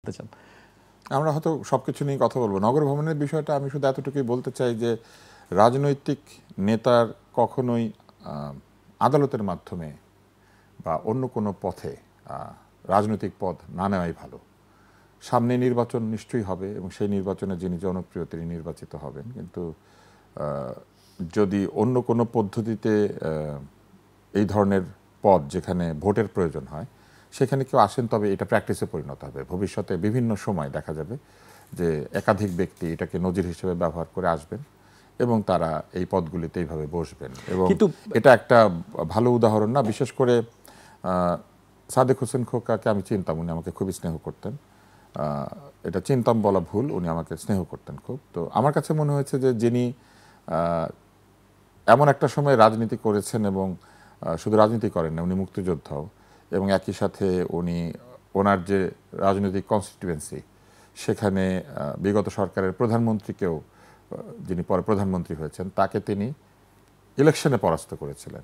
করতে চান? আমরা হয়তো সবকিছু নিয়ে কথা বলবো। নগর ভবনের বিষয়টা আমি শুধু এতটুকুই বলতে চাই যে রাজনৈতিক নেতার কখনোই আদালতের মাধ্যমে বা অন্য কোনো পথে রাজনৈতিক পথ না নেওয়াই ভালো। সামনে নির্বাচন নিশ্চয়ই হবে এবং সেই নির্বাচনে যিনি জনপ্রিয় তিনি নির্বাচিত হবেন, কিন্তু যদি অন্য কোনো পদ্ধতিতে এই ধরনের পদ যেখানে ভোটের প্রয়োজন হয় সেখানে কেউ আসেন, তবে এটা প্র্যাকটিসে পরিণত হবে। ভবিষ্যতে বিভিন্ন সময় দেখা যাবে যে একাধিক ব্যক্তি এটাকে নজির হিসেবে ব্যবহার করে আসবেন এবং তারা এই পদগুলিতে এইভাবে বসবেন। এবং এটা একটা ভালো উদাহরণ না? বিশেষ করে সাদেক হোসেন খোকাকে আমি চিনতাম, উনি আমাকে খুবই স্নেহ করতেন। এটা চিনতাম বলা ভুল, উনি আমাকে স্নেহ করতেন খুব। তো আমার কাছে মনে হয়েছে যে যিনি এমন একটা সময় রাজনীতি করেছেন এবং শুধু রাজনীতি করেন না, উনি মুক্তিযোদ্ধাও, এবং একই সাথে উনি ওনার যে রাজনৈতিক কনস্টিটিউয়েন্সি সেখানে বিগত সরকারের প্রধানমন্ত্রীকেও, যিনি পরে প্রধানমন্ত্রী হয়েছেন, তাকে তিনি ইলেকশনে পরাস্ত করেছিলেন।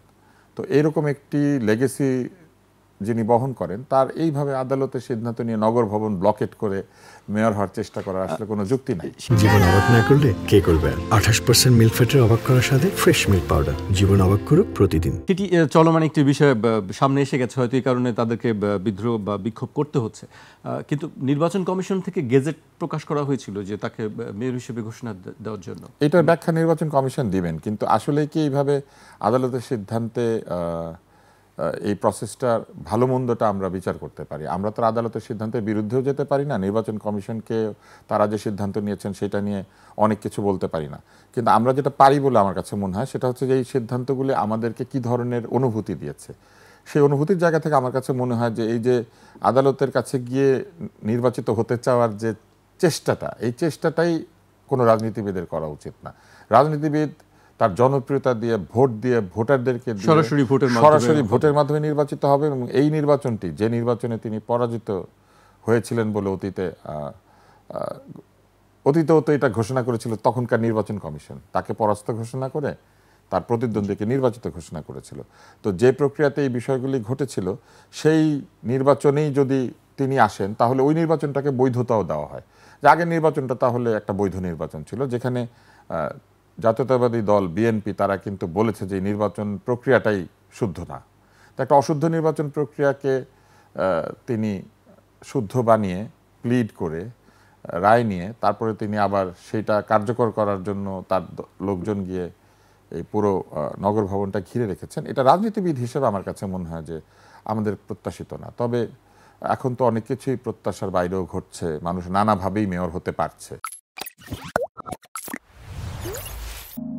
তো এইরকম একটি লেগেসি যিনি বহন করেন, তার এইভাবে আদালতের সিদ্ধান্ত নিয়ে নগর ভবন ব্লকেট করে মেয়র হওয়ার চেষ্টা করার আসলে কোনো যুক্তি নাই। জীবন অবাক না করলে কে করবে? 28% মিল্ক ফ্যাটের অবাক করার সাথে ফ্রেশ মিল্ক পাউডার। জীবন অবাক করুক প্রতিদিন। সেটি চলমান একটি বিষয় সামনে এসে গেছে, হয়তো এই কারণে তাদেরকে বিদ্রোহ বা বিক্ষোভ করতে হচ্ছে। কিন্তু নির্বাচন কমিশন থেকে গেজেট প্রকাশ করা হয়েছিল যে তাকে মেয়র হিসেবে ঘোষণা দেওয়ার জন্য। এটার ব্যাখ্যা নির্বাচন কমিশন দিবেন, কিন্তু আসলে কি এইভাবে আদালতের সিদ্ধান্তে এই প্রসেসটার ভালো মন্দটা আমরা বিচার করতে পারি? আমরা তো আদালতের সিদ্ধান্তের বিরুদ্ধেও যেতে পারি না, নির্বাচন কমিশনকে তারা যে সিদ্ধান্ত নিয়েছেন সেটা নিয়ে অনেক কিছু বলতে পারি না। কিন্তু আমরা যেটা পারি বলে আমার কাছে মনে হয় সেটা হচ্ছে যে এই সিদ্ধান্তগুলি আমাদেরকে কি ধরনের অনুভূতি দিয়েছে। সেই অনুভূতির জায়গা থেকে আমার কাছে মনে হয় যে এই যে আদালতের কাছে গিয়ে নির্বাচিত হতে চাওয়ার যে চেষ্টাটা, এই চেষ্টাটাই কোনো রাজনীতিবিদের করা উচিত না। রাজনীতিবিদ তার জনপ্রিয়তা দিয়ে, ভোট দিয়ে, ভোটারদেরকে সরাসরি ভোটের মাধ্যমে নির্বাচিত হবে এবং এই নির্বাচনটি, যে নির্বাচনে তিনি পরাজিত হয়েছিলেন বলে অতীতেও তো এটা ঘোষণা করেছিল তখনকার নির্বাচন কমিশন, তাকে পরাস্ত ঘোষণা করে তার প্রতিদ্বন্দ্বীকে নির্বাচিত ঘোষণা করেছিল। তো যে প্রক্রিয়াতে এই বিষয়গুলি ঘটেছিল সেই নির্বাচনেই যদি তিনি আসেন তাহলে ওই নির্বাচনটাকে বৈধতাও দেওয়া হয়। যে আগের নির্বাচনটা তাহলে একটা বৈধ নির্বাচন ছিল, যেখানে জাতীয়তাবাদী দল বিএনপি তারা কিন্তু বলেছে যে নির্বাচন প্রক্রিয়াটাই শুদ্ধ না। তো একটা অশুদ্ধ নির্বাচন প্রক্রিয়াকে তিনি শুদ্ধ বানিয়ে প্লিড করে রায় নিয়ে তারপরে তিনি আবার সেটা কার্যকর করার জন্য তার লোকজন গিয়ে এই পুরো নগর ভবনটা ঘিরে রেখেছেন। এটা রাজনীতিবিদ হিসেবে আমার কাছে মনে হয় যে আমাদের প্রত্যাশিত না। তবে এখন তো অনেক কিছুই প্রত্যাশার বাইরেও ঘটছে, মানুষ নানাভাবেই মেয়র হতে পারছে।